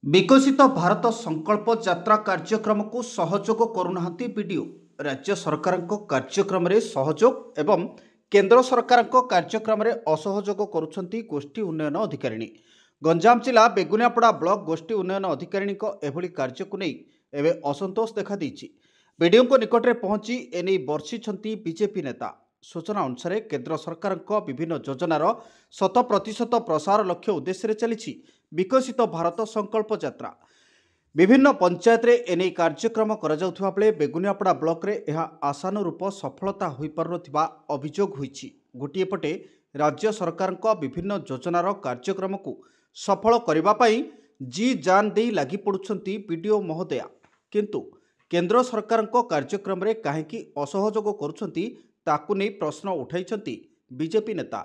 विकसित भारत संकल्प यात्रा कार्यक्रम को सहयोग करूना बीडीओ राज्य सरकार कार्यक्रम रे सहयोग एवं केंद्र सरकार कार्यक्रम रे असहयोग करुछंती गोष्ठी उन्नयन अधिकारिणी। गंजाम जिला बेगुनियापड़ा ब्लॉक गोष्ठी उन्नयन अधिकारिणी एभली कार्य को नहीं एवं असंतोष देखा देछि। बीडीओ को निकट में पहुंची एने बर्षिछंती बीजेपी नेता। सूचना अनुसार केंद्र सरकार विभिन्न योजनार 100% प्रसार लक्ष्य उद्देश्य चली विकसित भारत संकल्प यात्रा। विभिन्न पंचायत रे एने कार्यक्रम करा बेले बेगुनियापड़ा ब्लॉक रे यह आशानुरूप सफलता हो पारुनथिबा अभियोग होईछि। गोटिए पटे राज्य सरकार विभिन्न योजनार कार्यक्रम को सफल करबा पई जी जान दे लागि पड़ुछंती बीडीओ महोदया, किंतु केंद्र सरकार कार्यक्रम रे काहेकि असहयोग करुछंती ताकू नहीं प्रश्न उठाइछंती बीजेपी नेता।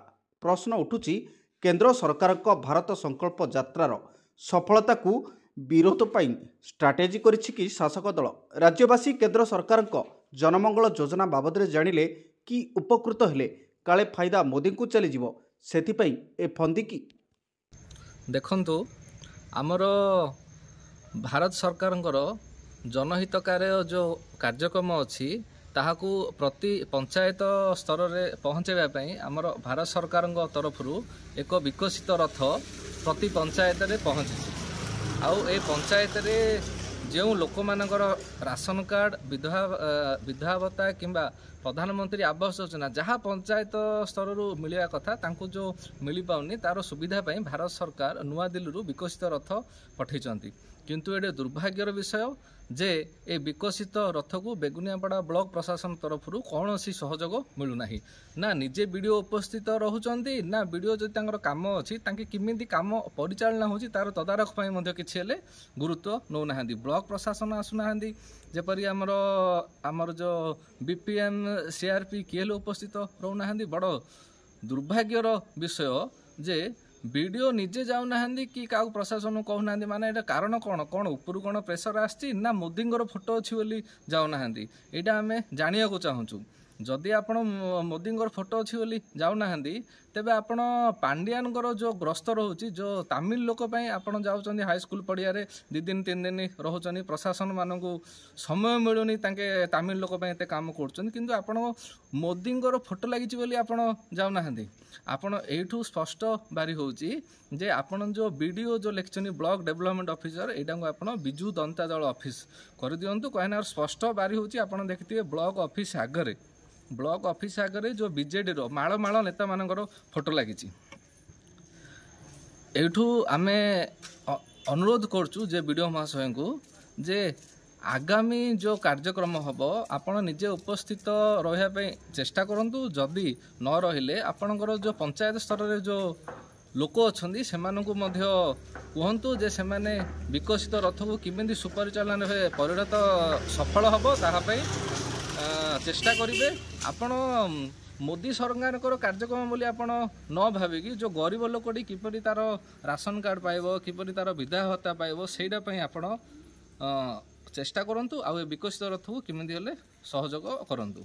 प्रश्न उठुछि केंद्र सरकार भारत संकल्प यात्रार सफलता को विरोध पाई स्ट्राटेजी करिछि कि शासक दल। राज्यवासी केंद्र सरकार जनमंगल योजना बाबद जानिले कि उपकृत हेले काले फायदा मोदी को चली जीवो, सेथिपई ए फंदी की देखंतु आमर भारत सरकार जनहितकारी जो कार्यक्रम अच्छी ताहाकू प्रति पंचायत स्तर में पहुँचाई आमर भारत सरकार तरफ एक विकसित रथ प्रति पंचायत रे पहुँची। ए पंचायत रे जो लोक मानकर राशन कार्ड विधवा भत्ता किंबा प्रधानमंत्री आवास योजना जहाँ पंचायत स्तर मिलवा कथा तांको जो मिल पाउनी तार सुविधा पाई भारत सरकार नुआ दिल्ली विकसित रथ पठेइचंती। किंतु एडे दुर्भाग्यर विषय जे ए विकसित रथ को बेगुनियापड़ा ब्लॉक प्रशासन तरफ कौन सी सहयोग मिलूना ना निजे वीडियो उपस्थित रोचंती ना वीडियो जो काम अच्छी किमिति काम परिचालना होची तार तदारख किसी गुरुत्व नौना। ब्लॉक प्रशासन आसुना जेपरी आमर जो बीपीएम सीआरपी किए उपस्थित रोना। बड़ दुर्भाग्यर विषय जे वीडियो निजे जाऊना कि क्या प्रशासन कहूना माने एटा कारण कौन कौन ऊपर कौन प्रेसर आसी ना मोदी फोटो अच्छी बोली जाऊना यहाँ आम जाना चाहूँ। जदि आपण मोदी फोटो अच्छी बोली जाऊना तेबे आपण पांडियान जो ग्रस्त रोचे जो तमिल लोक आपड़ जाऊँ हाईस्कल पड़िया 2 दिन 3 दिन रोचनी प्रशासन मानक समय मिलूनी तमिल लोक एत काम कर आपण मोदी फोटो लगी बोली आपण जाऊना। आपण एठू स्पष्ट बारी होची जे आपण जो वीडियो जो लेखचनी ब्लॉक डेवलपमेंट ऑफिसर एटा को आपण बिजू दंता दल ऑफिस कर दियंतु कहना स्पष्ट बारी होची। आपण देखिथिबे ब्लॉक ऑफिस आगरे जो बीजेडी रो माळ माळ नेता मानकर फोटो लागिची। एठू आमे अनुरोध करचु जे वीडियो महाशय को जे आगामी जो कार्यक्रम हम आपण निजे उपस्थित रहा चेष्टा करंतु। जदि न रहिले आपणकर जो पंचायत स्तर रे जो लोक अच्छी से कहतु जे से विकसित रथ को किमिति सुपरिचालन परिणत सफल हम ताहाई चेष्टा करेंगे। आपण मोदी सरकार कार्यक्रम बोली आपण न भाविकी जो गरीब लोकटी किपरि तार राशन कार्ड पाइबो किपरि तार विधवा भत्ता पाइबो सेटा पई आपण चेष्टा करंतु। आ विकसित रथ को किमिति हेले सहयोग करंतु।